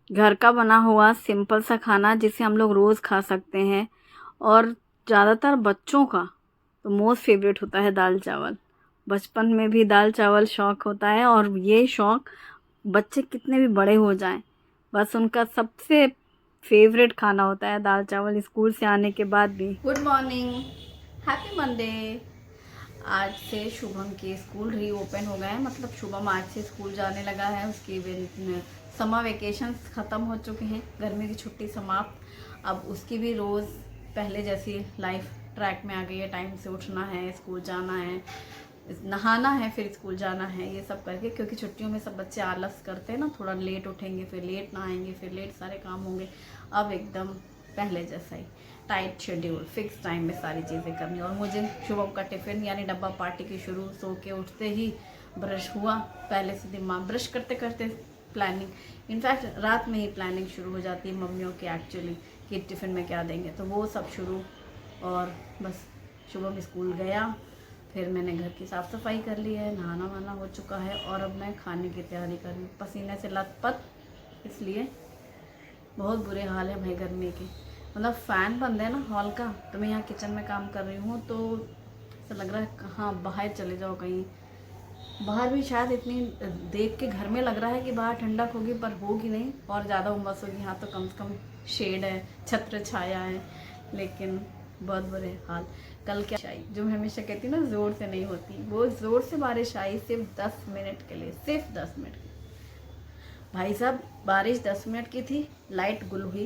घर का बना हुआ सिंपल सा खाना जिसे हम लोग रोज़ खा सकते हैं। और ज़्यादातर बच्चों का तो मोस्ट फेवरेट होता है दाल चावल। बचपन में भी दाल चावल शौक़ होता है, और ये शौक़ बच्चे कितने भी बड़े हो जाएं, बस उनका सबसे फेवरेट खाना होता है दाल चावल, स्कूल से आने के बाद भी। Good morning, happy Monday. आज से शुभम के स्कूल रीओपन हो गए हैं, मतलब शुभम आज से स्कूल जाने लगा है। उसकी समर वेकेशंस ख़त्म हो चुके हैं, गर्मी की छुट्टी समाप्त। अब उसकी भी रोज़ पहले जैसी लाइफ ट्रैक में आ गई है। टाइम से उठना है, स्कूल जाना है, नहाना है, फिर स्कूल जाना है, ये सब करके। क्योंकि छुट्टियों में सब बच्चे आलस करते हैं ना, थोड़ा लेट उठेंगे, फिर लेट नहाएंगे, फिर लेट सारे काम होंगे। अब एकदम पहले जैसा ही टाइट शेड्यूल, फिक्स टाइम में सारी चीज़ें करनी। और मुझे शुभम का टिफ़िन यानी डब्बा पार्टी की शुरू। सो के उठते ही ब्रश हुआ, पहले से दिमाग ब्रश करते करते प्लानिंग, इनफैक्ट रात में ही प्लानिंग शुरू हो जाती है मम्मियों की एक्चुअली, कि टिफ़िन में क्या देंगे, तो वो सब शुरू। और बस शुभम स्कूल गया, फिर मैंने घर की साफ़ सफाई कर ली है, नहाना वाना हो चुका है, और अब मैं खाने की तैयारी कर रही हूँ, पसीने से लथपथ। इसलिए बहुत बुरे हाल है भाई गर्मी के, मतलब फ़ैन बंद है ना हॉल का, तो मैं यहाँ किचन में काम कर रही हूँ, तो ऐसा लग रहा है कहाँ बाहर चले जाओ कहीं। बाहर भी शायद इतनी देख के घर में लग रहा है कि बाहर ठंडक होगी, पर होगी नहीं, और ज़्यादा उमस होगी। यहाँ तो कम से कम शेड है, छत्र छाया है, लेकिन बहुत बुरे हाल। कल क्या आई, जो मैं हमेशा कहती हूँ ना ज़ोर से नहीं होती, वो ज़ोर से बारिश आई सिर्फ 10 मिनट के लिए, सिर्फ 10 मिनट के लिए। भाई साहब बारिश 10 मिनट की थी, लाइट गुल हुई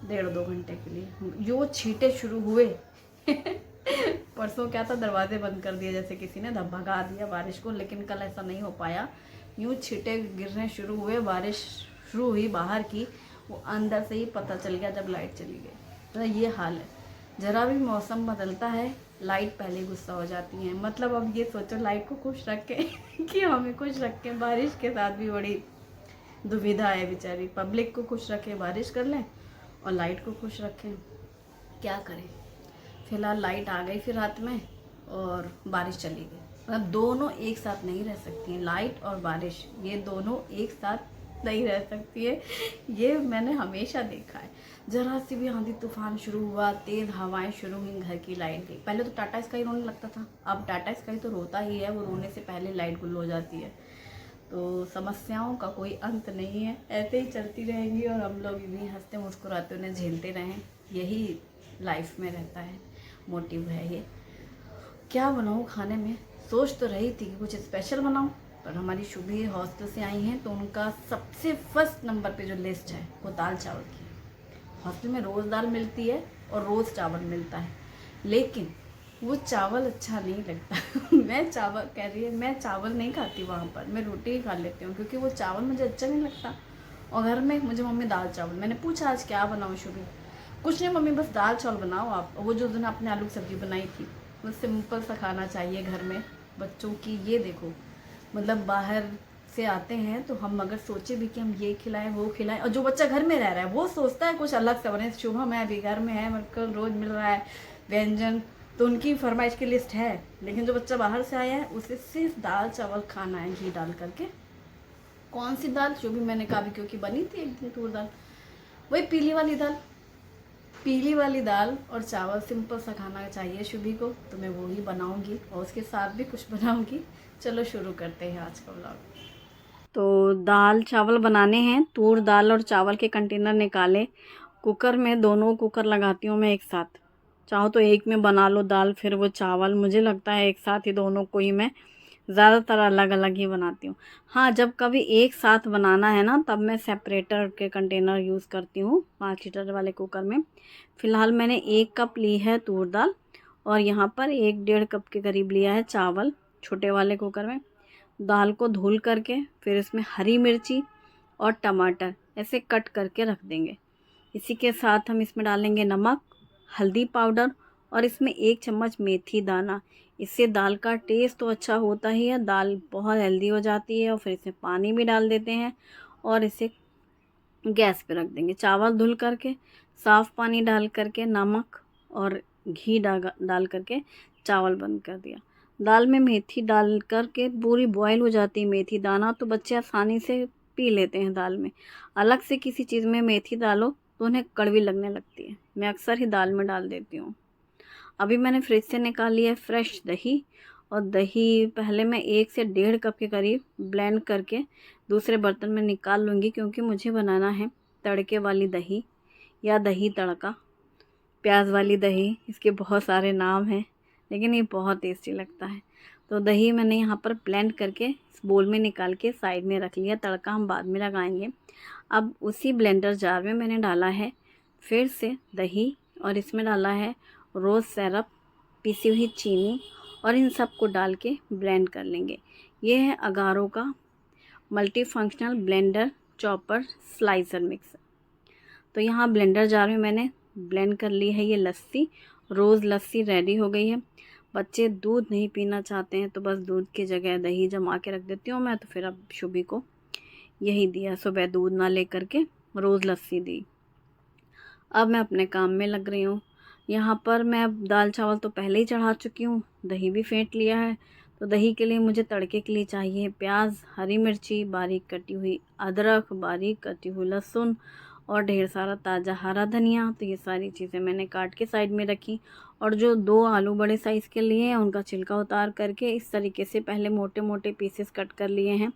1.5-2 घंटे के लिए। जो छींटे शुरू हुए परसों क्या था, दरवाजे बंद कर दिए जैसे किसी ने भगा दिया बारिश को, लेकिन कल ऐसा नहीं हो पाया। यूँ छींटे गिरने शुरू हुए, बारिश शुरू हुई बाहर की, वो अंदर से ही पता चल गया जब लाइट चली गई। तो ये हाल है, ज़रा भी मौसम बदलता है लाइट पहले गुस्सा हो जाती है। मतलब अब ये सोचो लाइट को खुश रखें कि हमें खुश रखें, बारिश के साथ भी बड़ी दुविधा है बेचारी। पब्लिक को खुश रखें, बारिश कर लें, और लाइट को खुश रखें, क्या करें। फिलहाल लाइट आ गई फिर रात में, और बारिश चली गई। मतलब दोनों एक साथ नहीं रह सकती हैं, लाइट और बारिश, ये दोनों एक साथ नहीं रह सकती है। ये मैंने हमेशा देखा है। जरा सी भी आंधी तूफान शुरू हुआ, तेज़ हवाएं शुरू हुई, घर की लाइट गई। पहले तो टाटा स्काई रोने लगता था, अब टाटा स्काई तो रोता ही है, वो रोने से पहले लाइट गुल हो जाती है। तो समस्याओं का कोई अंत नहीं है, ऐसे ही चलती रहेंगी, और हम लोग भी हंसते मुस्कुराते उन्हें झेलते रहें, यही लाइफ में रहता है, मोटिव है ये। क्या बनाऊँ खाने में, सोच तो रही थी कि कुछ स्पेशल बनाऊँ, पर हमारी शुभी हॉस्टल से आई हैं, तो उनका सबसे फर्स्ट नंबर पे जो लिस्ट है वो दाल चावल की। हॉस्टल में रोज़ दाल मिलती है और रोज़ चावल मिलता है, लेकिन वो चावल अच्छा नहीं लगता मैं चावल कह रही है, मैं चावल नहीं खाती वहाँ पर, मैं रोटी ही खा लेती हूँ, क्योंकि वो चावल मुझे अच्छा नहीं लगता। और घर में मुझे मम्मी दाल चावल, मैंने पूछा आज क्या बनाऊँ शुभी, कुछ नहीं मम्मी बस दाल चावल बनाओ आप। वो जो दिन आपने आलू की सब्ज़ी बनाई थी, वो सिंपल सा खाना चाहिए घर में बच्चों की। ये देखो, मतलब बाहर से आते हैं तो हम अगर सोचे भी कि हम ये खिलाएं वो खिलाएं, और जो बच्चा घर में रह रहा है वो सोचता है कुछ अलग से बने। शुभम है अभी घर में है, मतलब रोज़ मिल रहा है व्यंजन, तो उनकी फरमाइश की लिस्ट है। लेकिन जो बच्चा बाहर से आया है उसे सिर्फ दाल चावल खाना है, घी डाल करके। कौन सी दाल, जो भी मैंने कहा भी, क्योंकि बनी थी एक दिन तूर दाल, वही पीली वाली दाल, पीली वाली दाल और चावल, सिंपल सा खाना चाहिए शुभी को, तो मैं वो ही बनाऊंगी, और उसके साथ भी कुछ बनाऊंगी। चलो शुरू करते हैं आज का व्लॉग। तो दाल चावल बनाने हैं, तूर दाल और चावल के कंटेनर निकाले, कुकर में, दोनों कुकर लगाती हूँ मैं एक साथ। चाहो तो एक में बना लो दाल फिर वो चावल, मुझे लगता है एक साथ ही दोनों को ही मैं ज़्यादातर अलग अलग ही बनाती हूँ। हाँ, जब कभी एक साथ बनाना है ना, तब मैं सेपरेटर के कंटेनर यूज़ करती हूँ 5 लीटर वाले कुकर में। फ़िलहाल मैंने 1 कप ली है तूर दाल, और यहाँ पर 1-1.5 कप के करीब लिया है चावल, छोटे वाले कुकर में। दाल को धुल करके फिर इसमें हरी मिर्ची और टमाटर ऐसे कट करके रख देंगे। इसी के साथ हम इसमें डालेंगे नमक, हल्दी पाउडर, और इसमें 1 चम्मच मेथी दाना। इससे दाल का टेस्ट तो अच्छा होता ही है, दाल बहुत हेल्दी हो जाती है। और फिर इसमें पानी भी डाल देते हैं, और इसे गैस पे रख देंगे। चावल धुल करके साफ़ पानी डाल करके, नमक और घी डाल करके चावल बंद कर दिया। दाल में मेथी डाल करके पूरी बॉयल हो जाती है मेथी दाना, तो बच्चे आसानी से पी लेते हैं दाल में। अलग से किसी चीज़ में मेथी डालो तो उन्हें कड़वी लगने लगती है। मैं अक्सर ही दाल में डाल देती हूँ। अभी मैंने फ्रिज से निकाली है फ्रेश दही, और दही पहले मैं 1 से 1.5 कप के करीब ब्लेंड करके दूसरे बर्तन में निकाल लूँगी, क्योंकि मुझे बनाना है तड़के वाली दही या दही तड़का, प्याज वाली दही। इसके बहुत सारे नाम हैं, लेकिन ये बहुत टेस्टी लगता है। तो दही मैंने यहाँ पर ब्लेंड करके इस बोल में निकाल के साइड में रख लिया। तड़का हम बाद में लगाएंगे। अब उसी ब्लेंडर जार में मैंने डाला है फिर से दही, और इसमें डाला है रोज़ सिरप, पिसी हुई चीनी, और इन सब को डाल के ब्लेंड कर लेंगे। ये है अगारो का multi functional blender chopper slicer mixer. तो यहाँ ब्लेंडर जार में मैंने ब्लेंड कर ली है ये लस्सी। रोज़ लस्सी रेडी हो गई है। बच्चे दूध नहीं पीना चाहते हैं तो बस दूध की जगह दही जमा के रख देती हूँ मैं। तो फिर अब शुभी को यही दिया, सुबह दूध ना लेकर के रोज़ लस्सी दी। अब मैं अपने काम में लग रही हूँ। यहाँ पर मैं दाल चावल तो पहले ही चढ़ा चुकी हूँ, दही भी फेंट लिया है। तो दही के लिए मुझे तड़के के लिए चाहिए प्याज, हरी मिर्ची, बारीक कटी हुई अदरक, बारीक कटी हुई लहसुन, और ढेर सारा ताज़ा हरा धनिया। तो ये सारी चीज़ें मैंने काट के साइड में रखी। और जो 2 आलू बड़े साइज़ के लिए हैं उनका छिलका उतार करके इस तरीके से पहले मोटे मोटे पीसेस कट कर लिए हैं,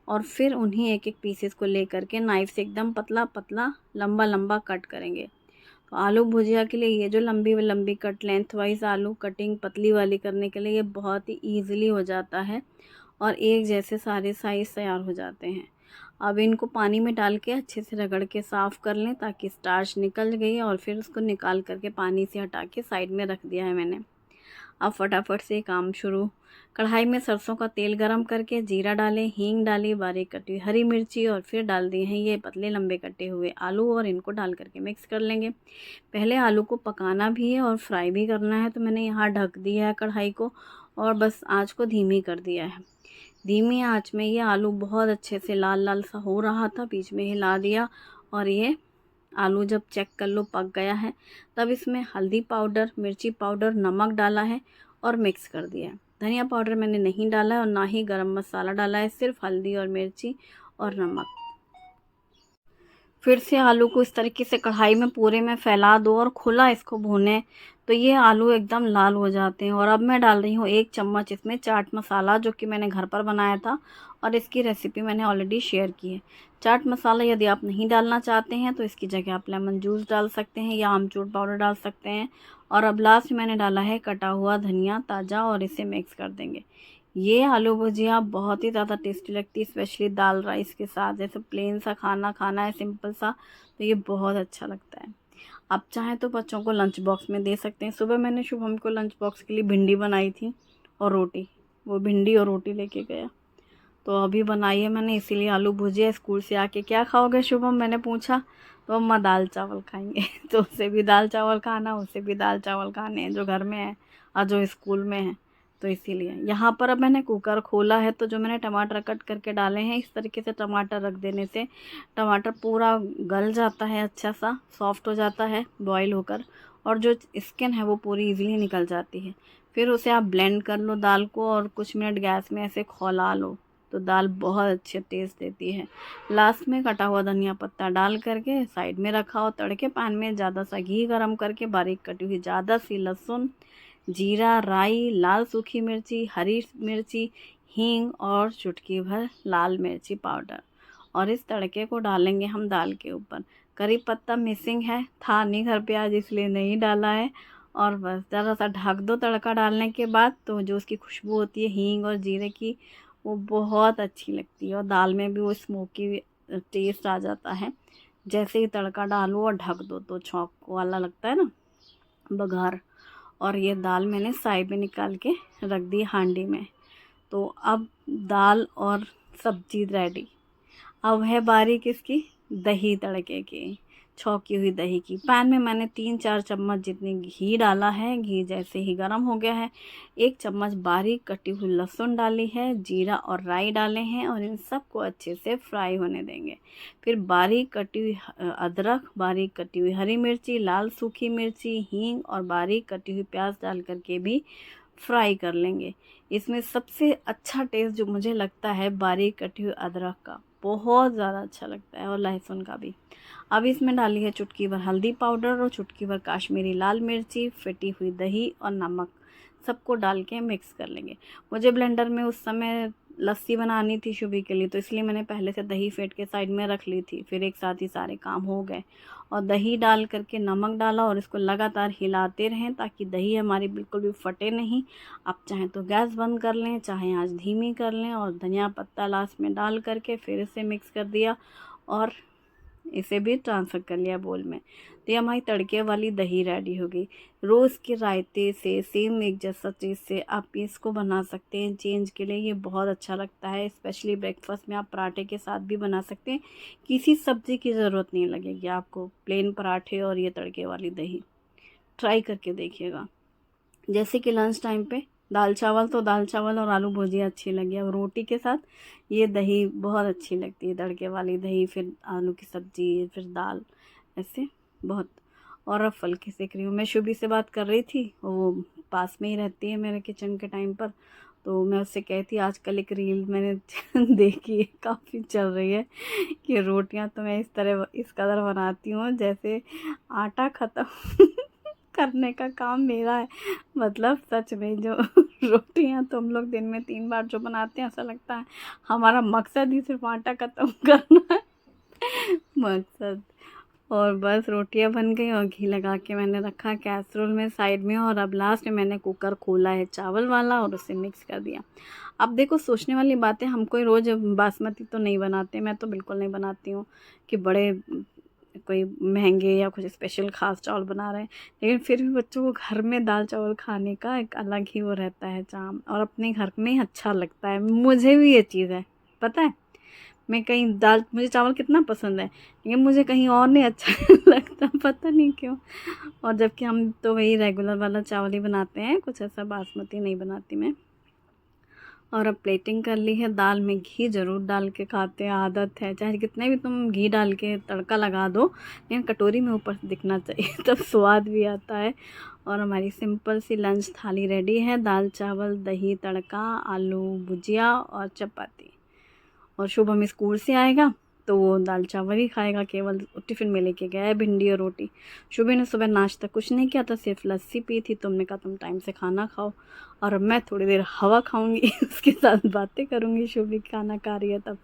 और फिर उन्हीं एक एक पीसेस को ले करके नाइफ़ से एकदम पतला पतला लंबा लंबा कट करेंगे। तो आलू भुजिया के लिए ये जो लंबी लंबी कट लेंथ वाइज आलू कटिंग पतली वाली करने के लिए ये बहुत ही ईजिली हो जाता है, और एक जैसे सारे साइज़ तैयार हो जाते हैं। अब इनको पानी में डाल के अच्छे से रगड़ के साफ़ कर लें ताकि स्टार्च निकल गई, और फिर उसको निकाल करके पानी से हटा के साइड में रख दिया है मैंने। अब फटाफट से काम शुरू। कढ़ाई में सरसों का तेल गरम करके जीरा डालें, हींग डाली, बारीक कटी हुई हरी मिर्ची, और फिर डाल दिए हैं ये पतले लंबे कटे हुए आलू, और इनको डाल करके मिक्स कर लेंगे। पहले आलू को पकाना भी है और फ्राई भी करना है। तो मैंने यहाँ ढक दिया है कढ़ाई को, और बस आँच को धीमी कर दिया है। धीमी आंच में ये आलू बहुत अच्छे से लाल लाल सा हो रहा था, बीच में हिला दिया, और ये आलू जब चेक कर लो पक गया है तब इसमें हल्दी पाउडर, मिर्ची पाउडर, नमक डाला है और मिक्स कर दिया है। धनिया पाउडर मैंने नहीं डाला है और ना ही गरम मसाला डाला है, सिर्फ हल्दी और मिर्ची और नमक। फिर से आलू को इस तरीके से कढ़ाई में पूरे में फैला दो और खुला इसको भूनें, तो ये आलू एकदम लाल हो जाते हैं। और अब मैं डाल रही हूँ 1 चम्मच इसमें चाट मसाला, जो कि मैंने घर पर बनाया था और इसकी रेसिपी मैंने ऑलरेडी शेयर की है। चाट मसाला यदि आप नहीं डालना चाहते हैं तो इसकी जगह आप लेमन जूस डाल सकते हैं या आमचूर पाउडर डाल सकते हैं। और अब लास्ट में मैंने डाला है कटा हुआ धनिया ताज़ा, और इसे मिक्स कर देंगे। ये आलू भुजिया बहुत ही ज़्यादा टेस्टी लगती है, स्पेशली दाल राइस के साथ। जैसे प्लेन सा खाना खाना है सिंपल सा, तो ये बहुत अच्छा लगता है। आप चाहें तो बच्चों को लंच बॉक्स में दे सकते हैं। सुबह मैंने शुभम को लंच बॉक्स के लिए भिंडी बनाई थी और रोटी, वो भिंडी और रोटी लेके गया। तो अभी बनाई है मैंने इसीलिए आलू भुजिया। स्कूल से आके क्या खाओगे शुभम, मैंने पूछा, तो अम्मा दाल चावल खाएंगे। तो उसे भी दाल चावल खाना, उसे भी दाल चावल खाने हैं जो घर में है और जो स्कूल में है। तो इसीलिए यहाँ पर अब मैंने कुकर खोला है, तो जो मैंने टमाटर कट करके डाले हैं, इस तरीके से टमाटर रख देने से टमाटर पूरा गल जाता है, अच्छा सा सॉफ्ट हो जाता है बॉईल होकर, और जो स्किन है वो पूरी इजीली निकल जाती है। फिर उसे आप ब्लेंड कर लो दाल को, और कुछ मिनट गैस में ऐसे खौला लो, तो दाल बहुत अच्छे टेस्ट देती है। लास्ट में कटा हुआ धनिया पत्ता डाल करके साइड में रखा हो। तड़के पैन में ज़्यादा सा घी गरम करके बारीक कटी हुई ज़्यादा सी लहसुन, जीरा, राई, लाल सूखी मिर्ची, हरी मिर्ची, हींग और चुटकी भर लाल मिर्ची पाउडर, और इस तड़के को डालेंगे हम दाल के ऊपर। करी पत्ता मिसिंग है, था नहीं घर पे आज, इसलिए नहीं डाला है। और बस ज़रा सा ढक दो तड़का डालने के बाद, तो जो उसकी खुशबू होती है हींग और जीरे की, वो बहुत अच्छी लगती है, और दाल में भी वो स्मोकी टेस्ट आ जाता है। जैसे ही तड़का डालो और ढक दो तो छौंक वाला लगता है ना, बघार। और ये दाल मैंने साइड में निकाल के रख दी हांडी में। तो अब दाल और सब्जी रेडी। अब है बारी किसकी, दही तड़के की, छौंकी हुई दही की। पैन में मैंने 3-4 चम्मच जितनी घी डाला है। घी जैसे ही गर्म हो गया है, 1 चम्मच बारीक कटी हुई लहसुन डाली है, जीरा और राई डाले हैं, और इन सबको अच्छे से फ्राई होने देंगे। फिर बारीक कटी हुई अदरक, बारीक कटी हुई हरी मिर्ची, लाल सूखी मिर्ची, हींग और बारीक कटी हुई प्याज डाल करके भी फ्राई कर लेंगे। इसमें सबसे अच्छा टेस्ट जो मुझे लगता है बारीक कटी हुई अदरक का, बहुत ज़्यादा अच्छा लगता है, और लहसुन का भी। अब इसमें डाली है चुटकी भर हल्दी पाउडर और चुटकी भर काश्मीरी लाल मिर्ची, फेटी हुई दही और नमक, सबको डाल के मिक्स कर लेंगे। मुझे ब्लेंडर में उस समय लस्सी बनानी थी शुभी के लिए, तो इसलिए मैंने पहले से दही फेंट के साइड में रख ली थी, फिर एक साथ ही सारे काम हो गए। और दही डाल करके नमक डाला और इसको लगातार हिलाते रहें ताकि दही हमारी बिल्कुल भी फटे नहीं। आप चाहें तो गैस बंद कर लें, चाहें आंच धीमी कर लें, और धनिया पत्ता लास्ट में डाल करके फिर इसे मिक्स कर दिया और इसे भी ट्रांसफ़र कर लिया बोल में। तो ये हमारी तड़के वाली दही रेडी हो गई। रोज़ के रायते से सेम एक जैसा चीज़ से आप इसको बना सकते हैं चेंज के लिए, ये बहुत अच्छा लगता है। स्पेशली ब्रेकफास्ट में आप पराठे के साथ भी बना सकते हैं, किसी सब्ज़ी की ज़रूरत नहीं लगेगी आपको, प्लेन पराठे और ये तड़के वाली दही ट्राई करके देखिएगा। जैसे कि लंच टाइम पे दाल चावल, तो दाल चावल और आलू भुजिया अच्छी लगी, और रोटी के साथ ये दही बहुत अच्छी लगती है, तड़के वाली दही, फिर आलू की सब्ज़ी, फिर दाल, ऐसे बहुत। और अब फुल्की सेक रही हूँ। मैं शुभी से बात कर रही थी, वो पास में ही रहती है मेरे किचन के टाइम पर, तो मैं उससे कही थी आजकल एक रील मैंने देखी है, काफ़ी चल रही है, कि रोटियां तो मैं इस कदर बनाती हूँ जैसे आटा ख़त्म करने का काम मेरा है। मतलब सच में, जो रोटियां तो हम लोग दिन में 3 बार जो बनाते हैं, ऐसा लगता है हमारा मकसद ही सिर्फ आटा ख़त्म करना है, मकसद। और बस रोटियां बन गई और घी लगा के मैंने रखा कैसरोल में साइड में, और अब लास्ट में मैंने कुकर खोला है चावल वाला और उसे मिक्स कर दिया। अब देखो, सोचने वाली बात है, हम कोई रोज़ बासमती तो नहीं बनाते, मैं तो बिल्कुल नहीं बनाती हूँ कि बड़े कोई महंगे या कुछ स्पेशल ख़ास चावल बना रहे हैं, लेकिन फिर भी बच्चों को घर में दाल चावल खाने का एक अलग ही वो रहता है चाम, और अपने घर में ही अच्छा लगता है। मुझे भी ये चीज़ है, पता है, मैं कहीं दाल, मुझे चावल कितना पसंद है, लेकिन मुझे कहीं और नहीं अच्छा लगता, पता नहीं क्यों। और जबकि हम तो वही रेगुलर वाला चावल ही बनाते हैं, कुछ ऐसा बासमती नहीं बनाती मैं। और अब प्लेटिंग कर ली है, दाल में घी ज़रूर डाल के खाते हैं, आदत है, चाहे कितने भी तुम घी डाल के तड़का लगा दो, लेकिन कटोरी में ऊपर से दिखना चाहिए तब स्वाद भी आता है। और हमारी सिंपल सी लंच थाली रेडी है, दाल चावल दही तड़का आलू भुजिया और चपाती। और शुभम स्कूल से आएगा तो वो दाल चावल ही खाएगा, केवल टिफ़िन में लेके गया है भिंडी और रोटी। शुभी ने सुबह नाश्ता कुछ नहीं किया था, सिर्फ लस्सी पी थी। तुमने कहा तुम टाइम से खाना खाओ, और अब मैं थोड़ी देर हवा खाऊंगी उसके साथ बातें करूंगी, शुभी खाना खा रही है तब।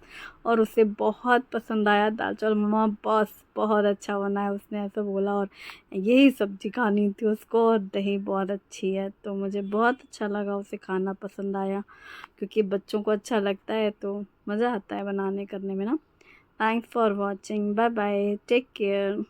और उसे बहुत पसंद आया दाल चावल, मम्मा बस बहुत अच्छा बना है, उसने ऐसा बोला, और यही सब्जी खानी थी उसको, और दही बहुत अच्छी है, तो मुझे बहुत अच्छा लगा, उसे खाना पसंद आया, क्योंकि बच्चों को अच्छा लगता है तो मज़ा आता है बनाने करने में ना। Thanks for watching, bye bye, take care.